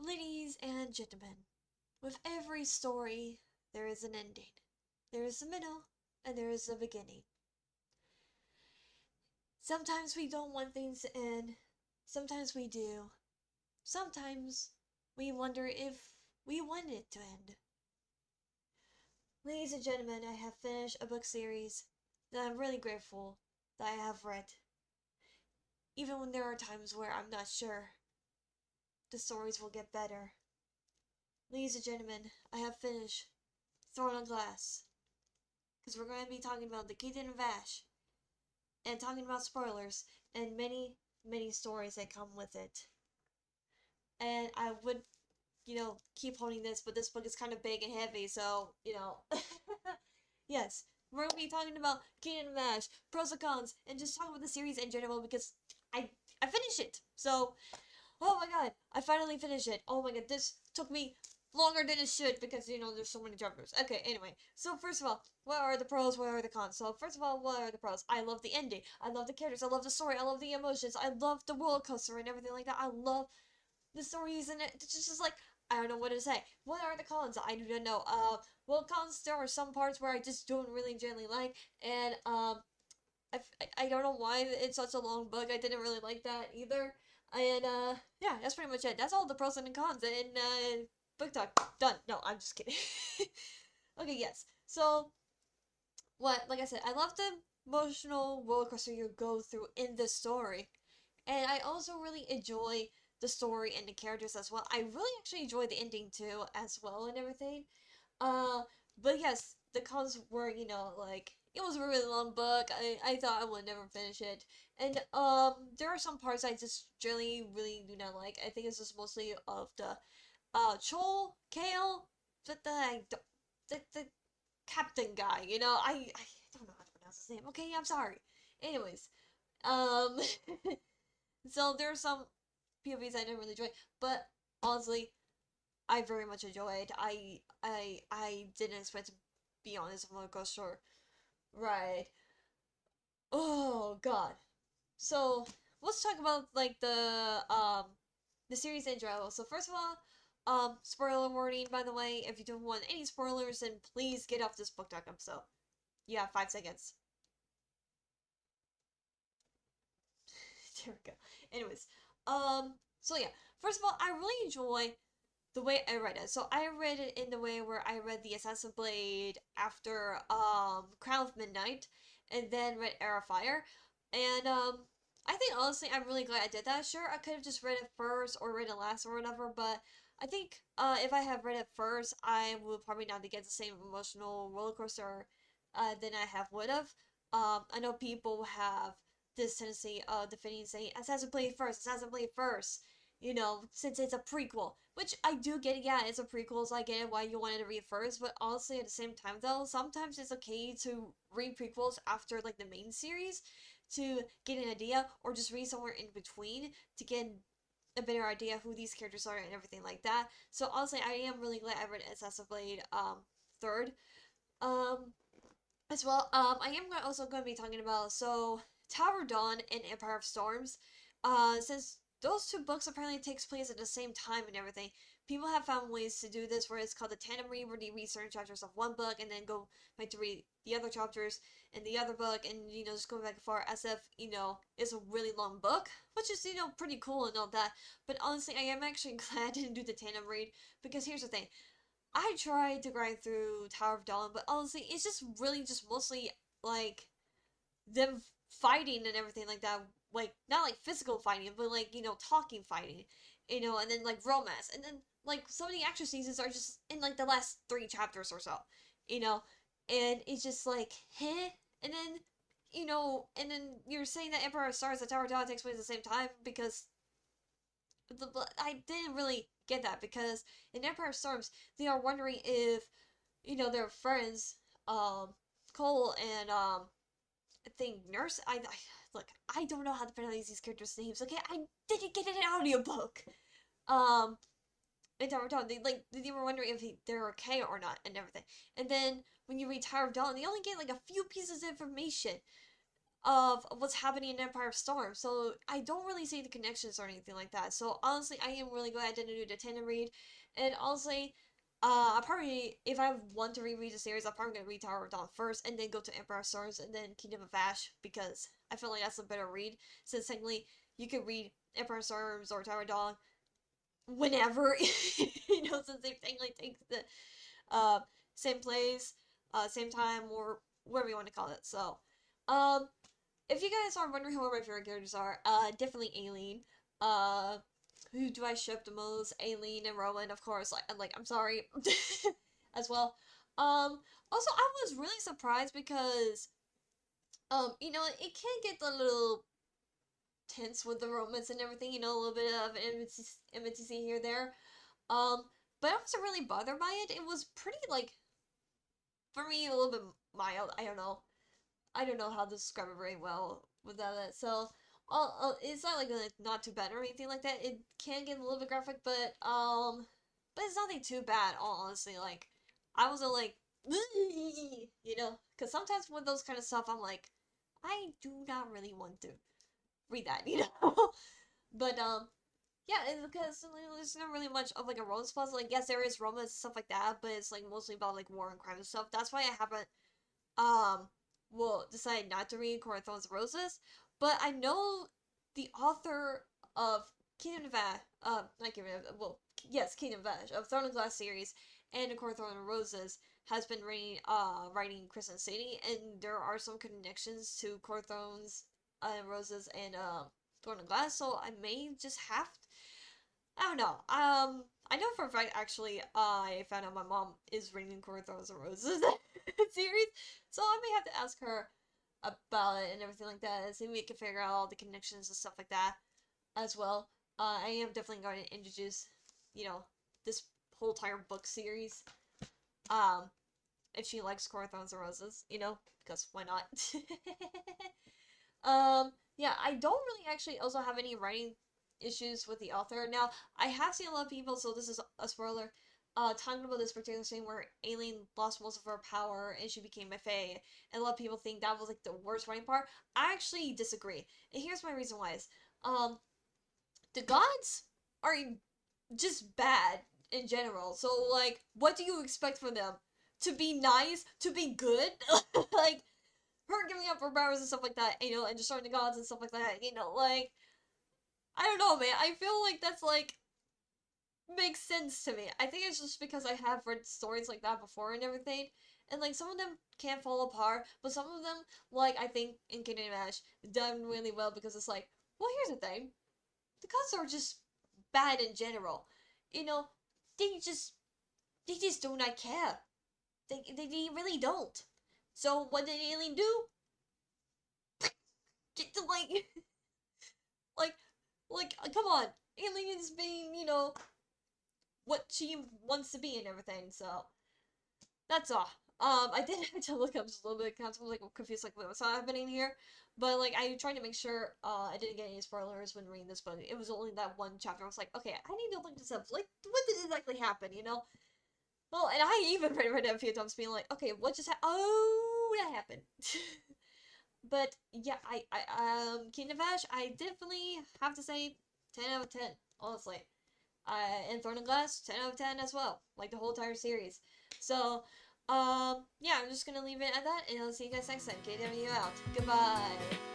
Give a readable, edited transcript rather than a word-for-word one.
Ladies and gentlemen, with every story, there is an ending. There is a middle, and there is a beginning. Sometimes we don't want things to end, sometimes we do. Sometimes we wonder if we want it to end. Ladies and gentlemen, I have finished a book series that I'm really grateful that I have read. Even when there are times where I'm not sure the stories will get better. Ladies and gentlemen, I have finished Throne of Glass. Because we're going to be talking about the Kingdom of Ash, and talking about spoilers, and many, many stories that come with it. And I would, keep holding this, but this book is kind of big and heavy, so, yes, we're going to be talking about Kingdom of Ash, pros and cons, and just talking about the series in general, because I finished it, so, oh my god, I finally finished it. Oh my god, this took me longer than it should because, there's so many chapters. Okay, anyway. So, first of all, what are the pros? What are the cons? So, first of all, what are the pros? I love the ending. I love the characters. I love the story. I love the emotions. I love the roller coaster and everything like that. I love the stories and it's just like, I don't know what to say. What are the cons? I do not know. Well, cons, there are some parts where I just don't really generally like, and, I don't know why it's such a long book. I didn't really like that either. And yeah, that's pretty much it. That's all the pros and cons. And book talk done. No, I'm just kidding. Okay, yes. So what? Like I said, I love the emotional roller coaster you go through in this story, and I also really enjoy the story and the characters as well. I really actually enjoy the ending too, as well, and everything. Uh, but yes, the cons were, like, it was a really long book. I thought I would never finish it. And there are some parts I just really, really do not like. I think it's just mostly of the Chol, Kale, the captain guy, I don't know how to pronounce his name. Okay, I'm sorry. Anyways, um so there are some POVs I didn't really enjoy, but honestly, I very much enjoyed. I didn't expect to be on this roller coaster ride. Oh god. So let's talk about like the series in general. So first of all, spoiler warning, by the way, if you don't want any spoilers, then please get off this book.com. So you have 5 seconds. There we go. Anyways, so yeah, first of all, I really enjoy the way I read it. So I read it in the way where I read the Assassin Blade after Crown of Midnight, and then read Air of Fire, and I think honestly I'm really glad I did that. Sure, I could have just read it first or read it last or whatever, but I think if I had read it first, I would probably not get the same emotional roller coaster than I have would have. I know people have this tendency of defending saying Assassin Blade first, Assassin Blade first, since it's a prequel. Which I do get it, yeah, it's a prequel, so I get it why you wanted to read first, but honestly, at the same time, though, sometimes it's okay to read prequels after, like, the main series to get an idea, or just read somewhere in between to get a better idea who these characters are and everything like that. So, honestly, I am really glad I read Assassin's Blade, third. Um, as well, I am also going to be talking about, so, Tower of Dawn and Empire of Storms. Since those two books apparently takes place at the same time and everything, people have found ways to do this where it's called the tandem read, where they read certain chapters of one book and then go back to read the other chapters in the other book, and, just going back and forth as if, it's a really long book, which is, pretty cool and all that. But honestly, I am actually glad I didn't do the tandem read, because here's the thing. I tried to grind through Tower of Dawn, but honestly, it's just really just mostly like them fighting and everything like that. Like, not like physical fighting, but like, talking fighting, and then like romance. And then like some of the action seasons are just in like the last 3 chapters or so, you know? And it's just like, heh? And then, and then you're saying that Emperor Stars and Tower of Dawn takes place at the same time because I didn't really get that because in Empire Storms, they are wondering if, their friends, Cole and, I think Nurse, look, I don't know how to pronounce these characters' names, okay? I didn't get an audiobook! Um, in Tower of Dawn, they were wondering if they're okay or not and everything. And then, when you read Tower of Dawn, they only get, like, a few pieces of information. of what's happening in Empire of Storm. So I don't really see the connections or anything like that. So honestly, I am really glad I didn't do the tandem read. And honestly, I probably, if I want to reread the series, I'm probably gonna read Tower of Dawn first, and then go to Empire of Storms, and then Kingdom of Ash, because I feel like that's a better read. Since technically, you could read Empire of Storms or Tower of Dawn whenever, since they technically take the uh same place, same time, or whatever you want to call it. So, um, if you guys are wondering who my favorite characters are, definitely Aileen. Uh, who do I ship the most? Aileen and Rowan, of course. I'm sorry, as well. Also, I was really surprised because, it can get a little tense with the romance and everything. A little bit of intimacy here there. Um, but I wasn't really bothered by it. It was pretty for me, a little bit mild. I don't know how to describe it very well without it. So, it's not like not too bad or anything like that. It can get a little bit graphic, but it's nothing too bad. Honestly, I wasn't because sometimes with those kind of stuff, I'm like, I do not really want to read that. But yeah, it's because there's not really much of a romance puzzle. Yes, there is romance and stuff like that, but it's mostly about war and crime and stuff. That's why I haven't um decided not to read Court of Thorns and Roses. But I know the author of Kingdom of Ash, not Kingdom of, well, yes, Kingdom of Ash, of Throne and Glass series and the Court of Thorns and Roses has been writing Crescent City, and there are some connections to Court of Thorns and Roses and Thorn and Glass, so I may just have I don't know. I know for a fact, actually, I found out my mom is reading Court of Thorns and Roses series, so I may have to ask her about it and everything like that, and see if we can figure out all the connections and stuff like that as well. I am definitely going to introduce, you know, this whole entire book series. Um, if she likes Court of Thorns and Roses, because why not? Yeah, I don't really actually also have any writing issues with the author. Now, I have seen a lot of people, so this is a spoiler, talking about this particular scene where Aileen lost most of her power and she became a fae, and a lot of people think that was the worst writing part. I actually disagree, and here's my reason why is, the gods are just bad in general, so what do you expect from them? To be nice? To be good? Her giving up her powers and stuff like that, and destroying the gods and stuff like that, I don't know, man. I feel like that's makes sense to me. I think it's just because I have read stories like that before and everything, and some of them can fall apart, but some of them, I think in Kingdom Ash, done really well because it's well, here's the thing: the gods are just bad in general. You know, they just they just do not care. They really don't. So what did Alien do? Get to like come on, Alien is being what she wants to be and everything. So that's all. I did have to look up just a little bit because I was confused what's happening here. But I tried to make sure I didn't get any spoilers when reading this book. It was only that one chapter. I was like, okay, I need to look this up. What did exactly happen? Well, and I even read it a few times, being like, okay, what just happened? Oh, that happened. But yeah, Kingdom of Ash, I definitely have to say 10 out of 10, honestly. And Thorn and Glass, 10 out of 10 as well, the whole entire series. So, yeah, I'm just gonna leave it at that, and I'll see you guys next time. KW out. Goodbye.